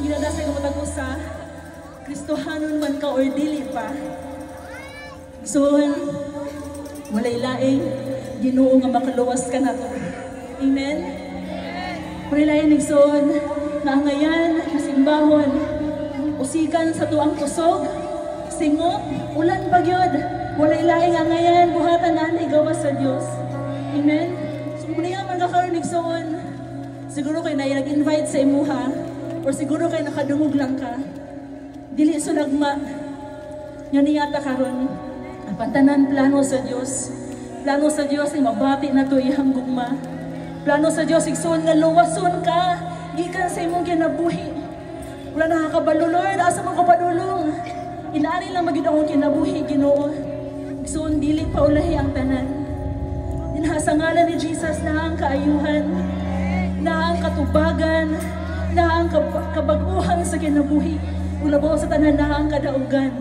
ginadasay ko matag usa, Kristohanon man ka or dili pa. So, walay laing Ginoo nga makaluwas ka na to. Amen? Walay laing nigsoon nga ngayon, kasimbahon, usikan sa tuang kusog, singop, ulan bagyod, walay laing nga ngayon, buhatan na gawas sa Diyos. Amen? So, muna yung mga nigsoon, siguro kayo na nag-invite sa imuha, or siguro kayo nakadungog lang ka, dili sulagma, yun niyata karon ang pantanan plano sa Diyos. Plano sa Diyos ay mabati na to ihang gugma. Plano sa Diyos, igsoon nga luwason ka, gikan sa imong kinabuhi. Wala nakakabalo, Lord, asa mo ko padulong. Inaari lang maging akong kinabuhi, Ginoo. Igsoon dili pa ulahi ang tanan. Dinha sa ngalan ni Jesus na ang kaayuhan, na ang katubagan, na ang kabaguhan sa kinabuhi. Ulabaw sa tanan na ang kadaugan.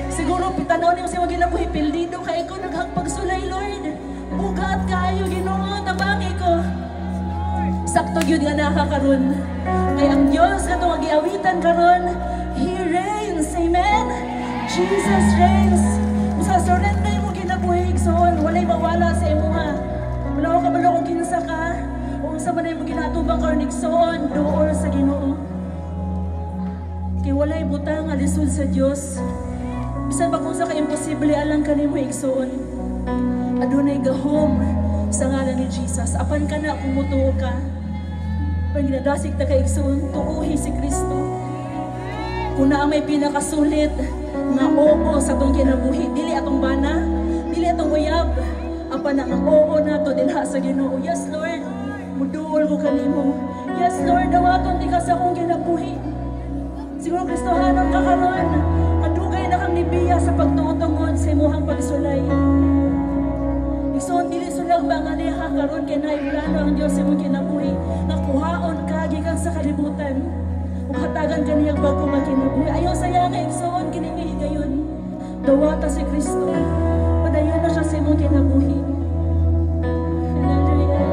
Siguro pitanaw niyo sa mga ginabuhi, pildido kay ko naghagpagsulay, Lord. Bugat kaayo, Ginoo, tabangi ko. Sakto yun nga nakakaroon. Kay ang Diyos nga itong agiawitan karon, He reigns, amen? Jesus reigns. Sa surrender mo ginabuhi, igsoon, walay mawala sa imuha. Wala ko kabalo kung kinsa ka, o sa manay mo ginatubang karon, igsoon, dool sa Ginoo. Kay walay butang alisod sa Diyos. Bisan ba kung sa ka-imposible, alang ka nimo igsoon. Adunay gahom sa ngalan ni Jesus. Apan ka na kung mutuo ka. Pag ginadasig na ka-igsoon, tuuhi si Kristo. Kung na may pinakasulit nga oo sa itong kinabuhi, dili atong bana, dili atong uyab, apan na ang oo na to dilha sa Ginoo. Yes, Lord, muduol ko kanimo. Yes, Lord, dawaton di ka sa akong kinabuhi. Siguro Kristohanon ka karon, kadugay na kang nibiya sa pagtuotungod sa imuhang pagsulay. Igsoon dili sulag ba nga niya karon kay naibulano ang Dios sa imong kinabuhi, nga kuhaon ka gikan sa kalibutan. Ug hatagan kaniyang bago magkinabuhi. Ayaw saya nga igsoon kini higayon. Dawata si Kristo. Padayon na siya sa imong kinabuhi.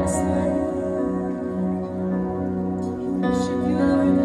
Yes, Lord. Worship you, Lord.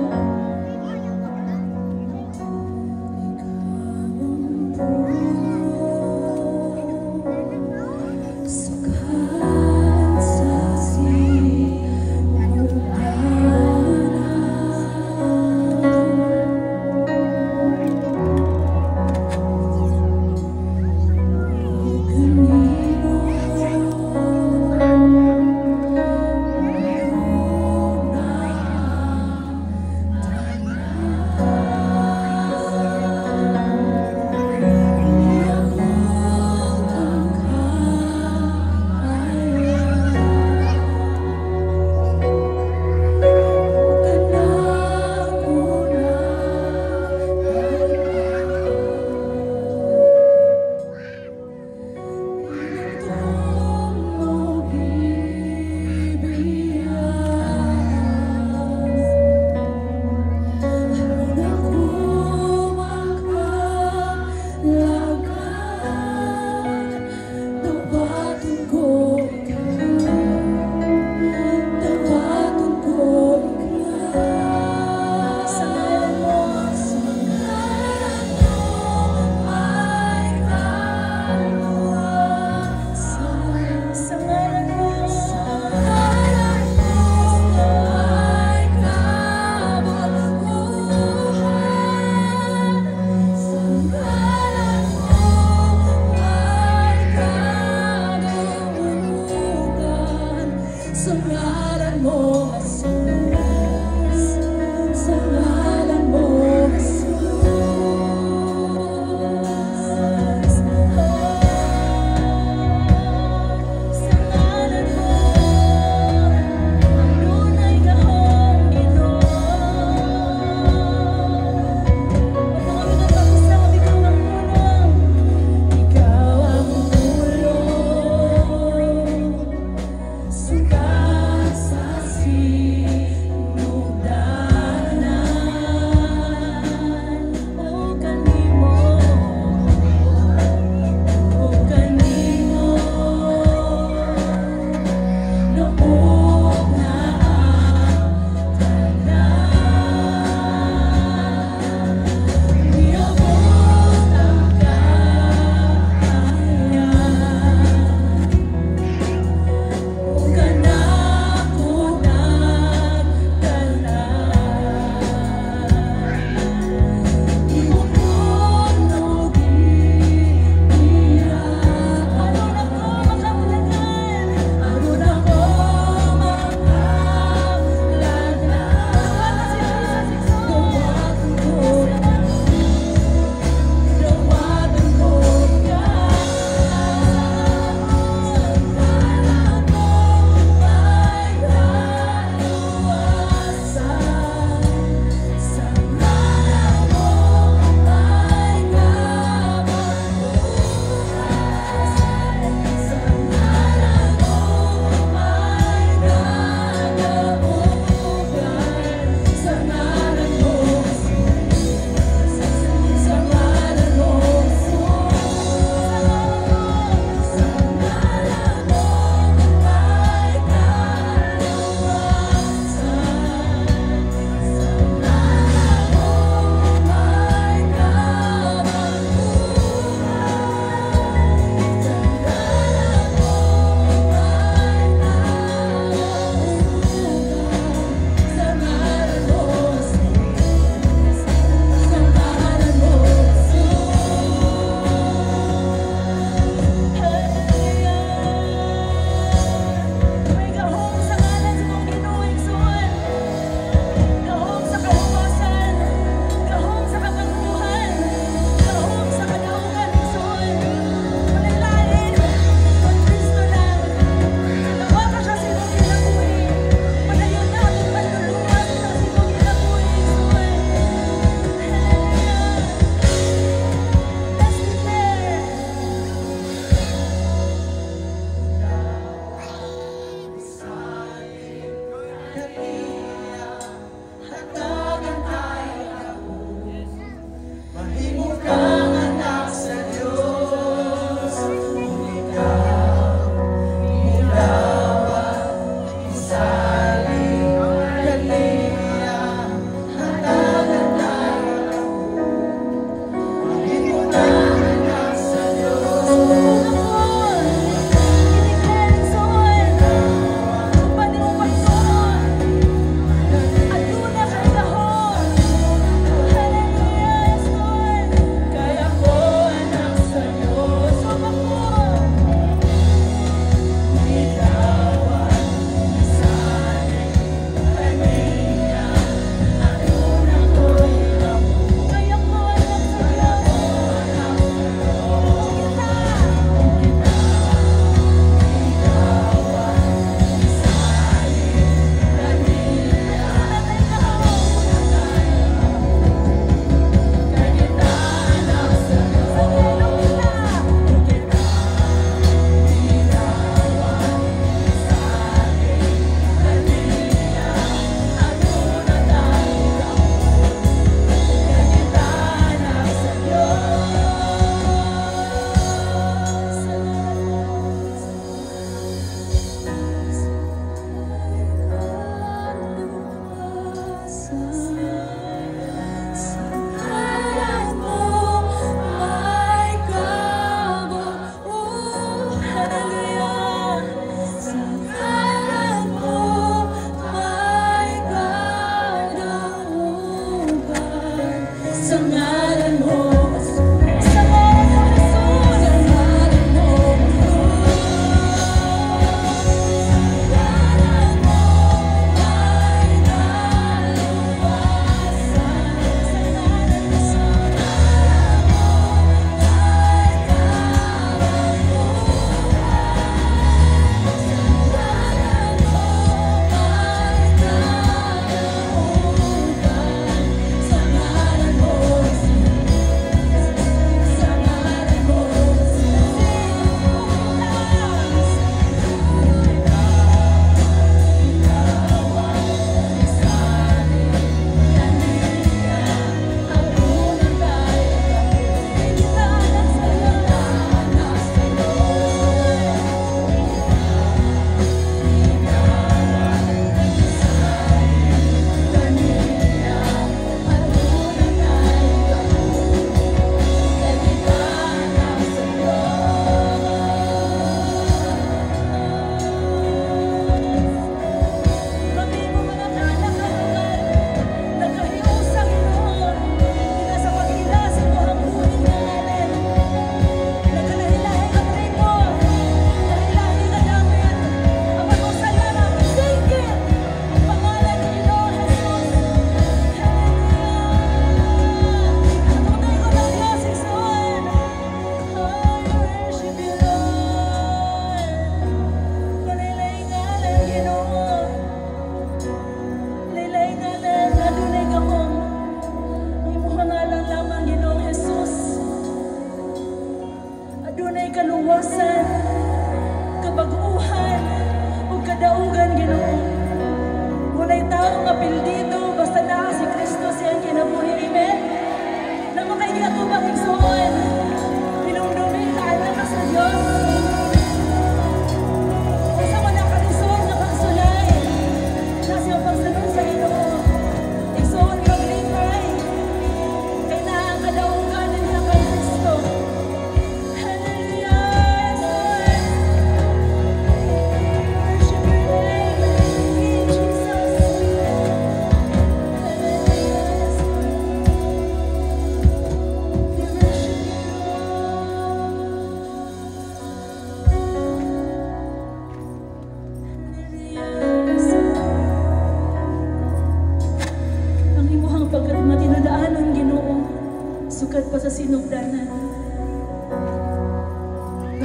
sukad pa sa sinugdanan.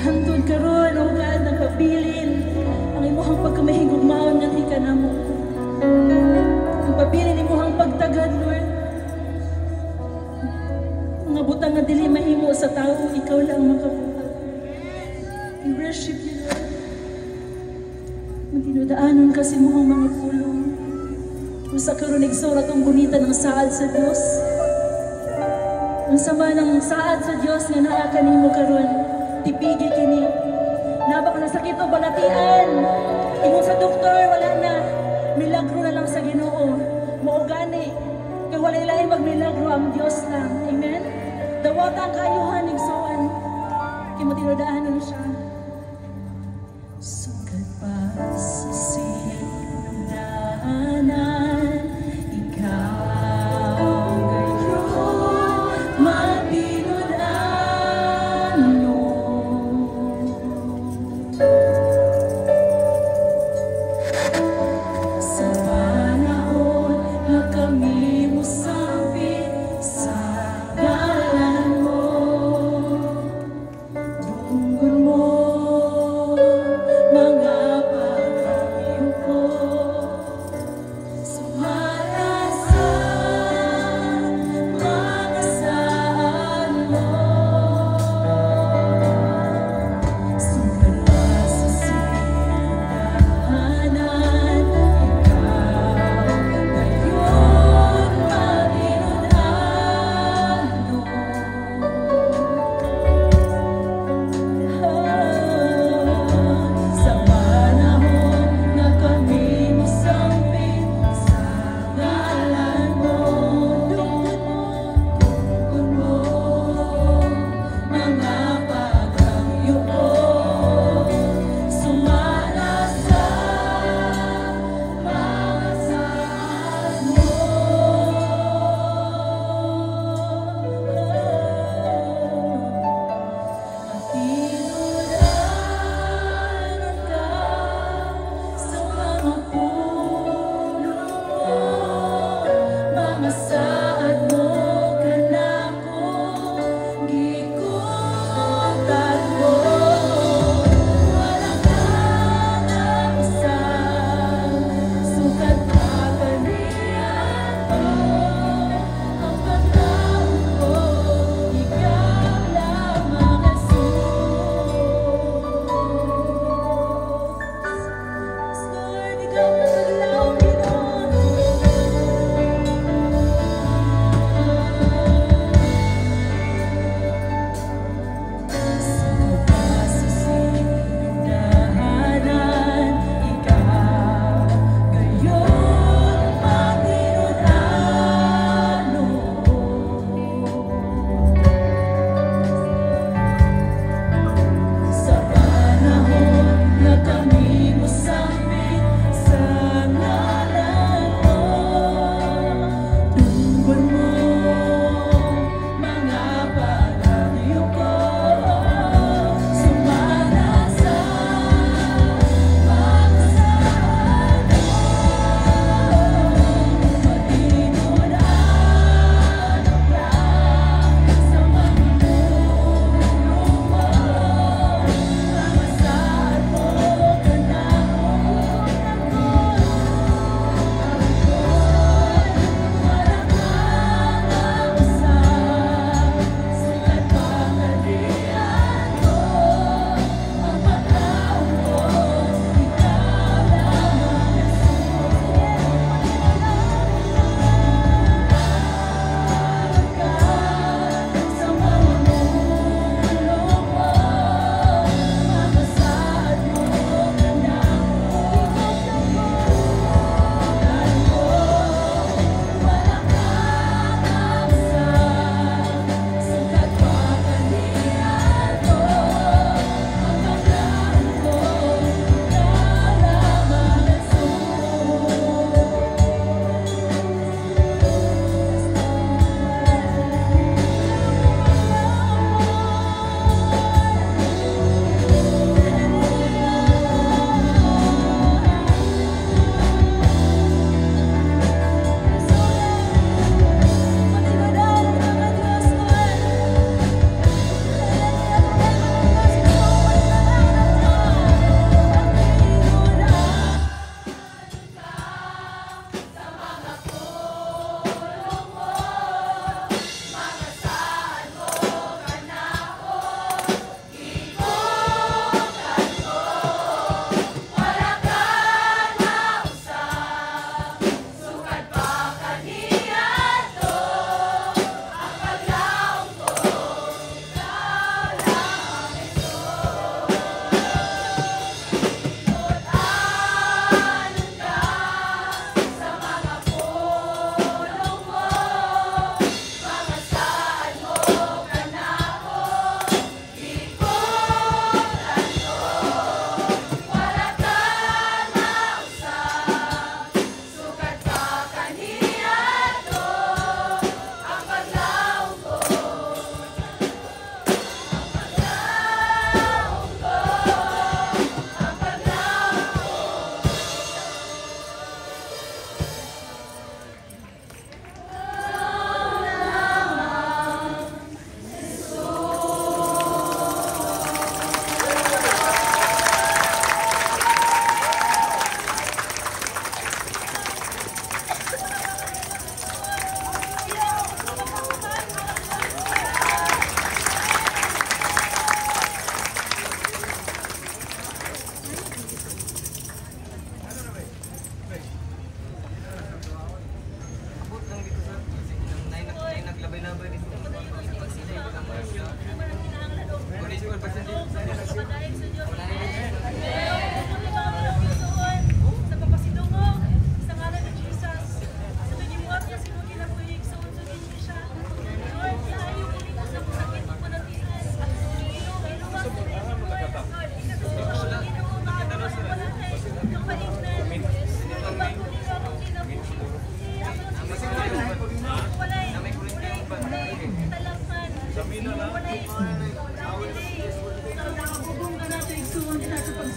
Hantod karon o God, nagpabilin ang imuhang pagkamahigugmaon ng hikanamo. Ang pabilin imuhang pagtagad, Lord. Mga butang nga dili mahimo sa tao, ikaw lang makabutang. We worship you, Lord. Matinudaanon kasi mo ang mga pulong. Kung sa karon igsurat ang gunita ng saad sa Diyos. Ang sama ng saad sa Diyos nga naa kanimo karon, tipigi kini. Nabak na sakit o balatian. Ingon sa doktor, wala na. Milagro na lang sa Ginoo. Maugani. Kaya wala ilaing magmilagro ang Diyos lang. Amen? Dawata ang kaayuhan, igsuan. Kaya matinudaanon siya. Sugad pa sa sinugdanan, ikaw gayon matinudaanon. Sa panahon na kami musapit sa ngalan mo, dunggon mo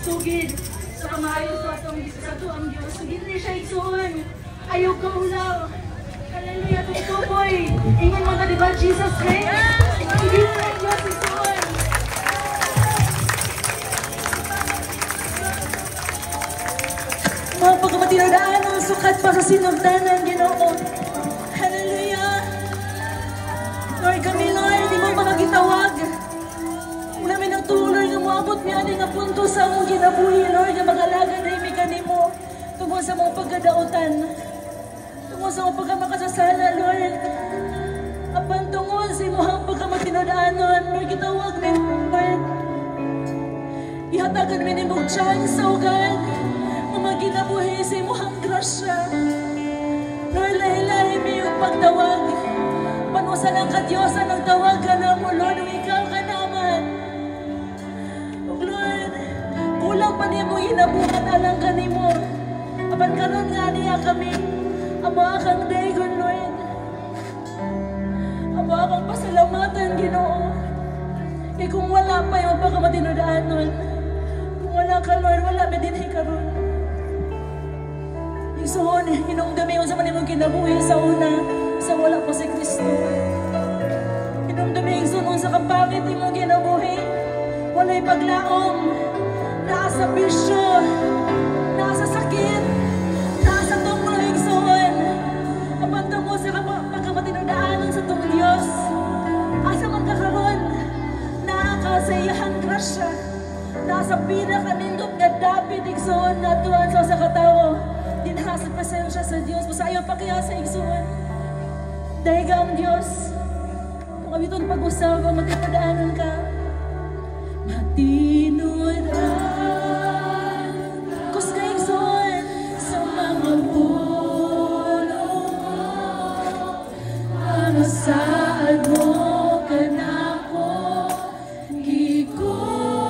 Sugid sa kamayo sa atong ang Diyos. Sugid ni siya igsuon. Ayaw ka ulaw. Hallelujah, tutuboy. Ingon mo na diba, Jesus name? Sugid na Diyos igsuon. Mga pagkamatinadaan ang sukat pa sa sinugdanan, Ginoo. Hallelujah. Lord, kami, Lord, di mo makagitawag. Wala may nagtuloy nga moabot niya nga punto sa among ginabuhi, Lord, nga mag-alaga na imikani mo tungkol sa mga pagkadautan, tungkol sa mga pagkamakasasala, Lord. Apan tungkol sa imong pagkamatinadaanon, Lord, gitawag may Lord. Ihatagan may nimong chance, O God, nga maginabuhi sa imong grasya. Lord, lahi-lahi may yung pagtawag. Panusa ng kadyosa ng tawag ka na mo, Lord, ikaw ka naman. Lord, kulang pa niya mo hinabukan alang kanimo. Apan karon nga niya kami, amo akang dagon, Lord. Amo akang pasalamatan, Ginoo. E kung wala pa yung pagkamatinudaanon, kung wala ka, Lord, wala may dinhi karon. Igsuon, hinungdami sa manimong kinabuhi sa una, sa wala pa si Kristo. Hinungdami igsuon sa kapangit imong kinabuhi. Wala'y paglaom, nasa bisyo, nasa sakit, nasa tungkol igsuon. Apantong mo sa pagkamatinudaanon sa itong Diyos. Asa man kakaroon, sa iyang grasya, nasa pinakanindot nga David igsuon na tuwan sa katao. Dinasa pasensya sa Diyos, masayang pakiyasa igsuon. Dahil ka ang Diyos, kung abiton pag-usap, magkapadaanan ka, matinudan, kus ka igsuon sa mga puno mo, amasaad mo ka na ko, higutan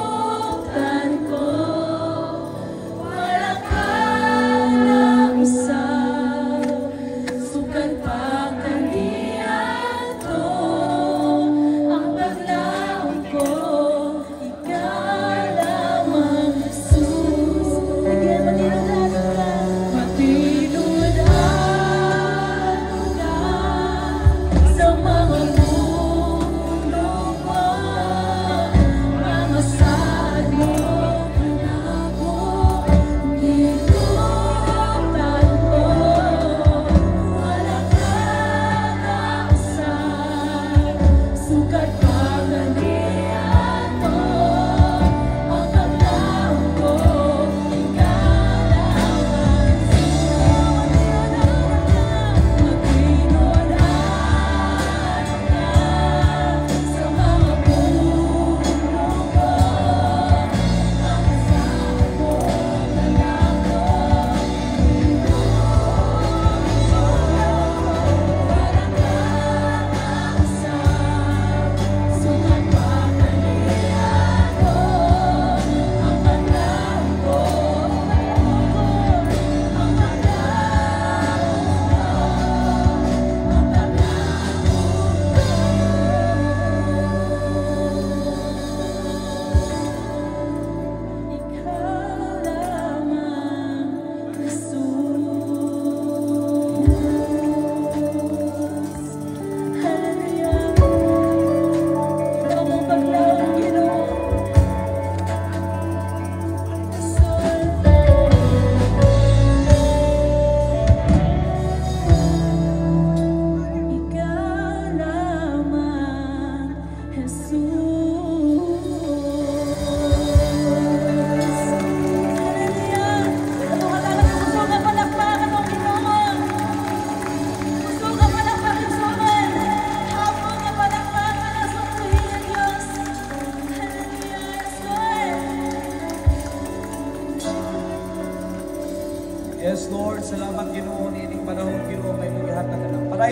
ko, wala ka ng isa, sukat pa kaniya to, ang paglaon ko, ikaw lamang Jesus. Again, matinudan ka, matinudan ka sa mga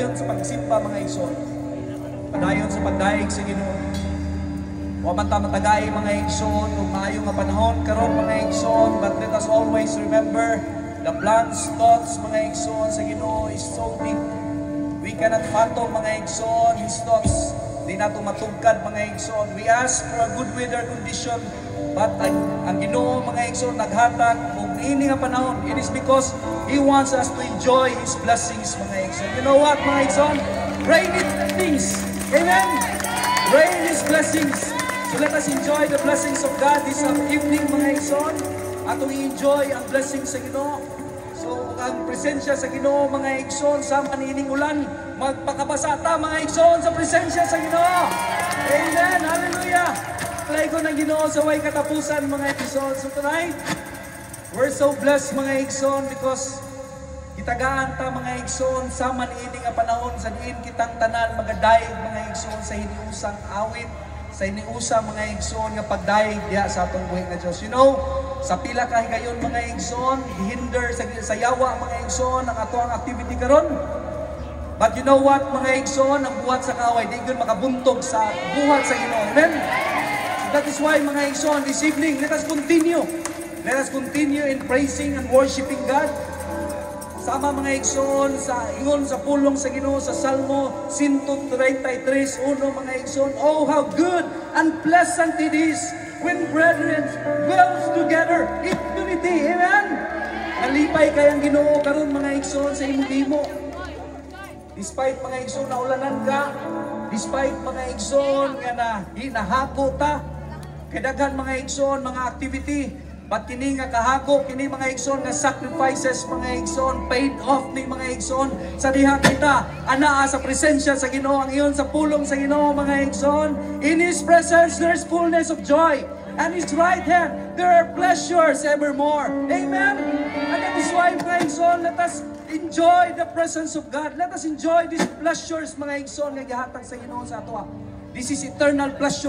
padayon sa pagsimba mga igsoon. Padayon sa pagdaig sa Ginoo. Wa man ta matagay mga igsoon ug maayo nga panahon karon mga igsoon, but let us always remember the plans, thoughts mga igsoon sa Ginoo is so deep. We cannot fathom mga igsoon His thoughts. Di nato matugkad mga igsoon. We ask for a good weather condition, but ang Ginoo mga igsoon naghatag og ini nga panahon. It is because He wants us to enjoy His blessings mga igsoon. You know what mga igsoon? Rain is blessings. Amen? Rain is blessings. So let us enjoy the blessings of God this evening mga igsoon. Atong i-enjoy ang blessings sa Ginoo. So ang presensya sa Ginoo mga igsoon sama niining ulan, magpakabasa ta mga igsoon sa presensya sa Ginoo. Amen. Hallelujah. Play ko ng Ginoo sa way katapusan mga igsoon. So tonight, we're so blessed mga igsoon because kitagaan ta mga igsoon sama niining nga panahon sa diin kitang tanan magadaig mga igsoon sa hiniusang awit, sa hiniusang mga igsoon nga pagdaig diha sa atong buhi nga Dios. You know, sa pila ka higayon mga igsoon, hinder sa yawa mga igsoon ang ato ang activity karon. But you know what mga igsoon, ang buhat sa kaway di gyud makabuntog sa buhat sa Ginoo. Amen. So that is why mga igsoon this evening, let us continue. Let us continue in praising and worshiping God. Sama mga igsoon sa ingon sa pulong sa Ginoo sa Salmo 133:1 mga igsoon. Oh how good and pleasant it is when brethren dwells together in unity. Amen. Nalipay kayang Ginoo karon mga igsoon sa imong himo. Despite mga igsoon na ulanan ka, despite mga igsoon nga nahako ta, kadaghan mga igsoon mga activity, but kini nga kahako, kini mga igsoon nga sacrifices mga igsoon, paid off ni mga igsoon sa diha kita anaa sa presensya sa Ginoo, ang iyon sa pulong sa Ginoo mga igsoon. In His presence there is fullness of joy, and His right hand there are pleasures evermore. Amen. And that is why mga igsoon, let us enjoy the presence of God. Let us enjoy these pleasures mga igsoon nga gihatag sa Ginoo sa ato. This is eternal pleasure.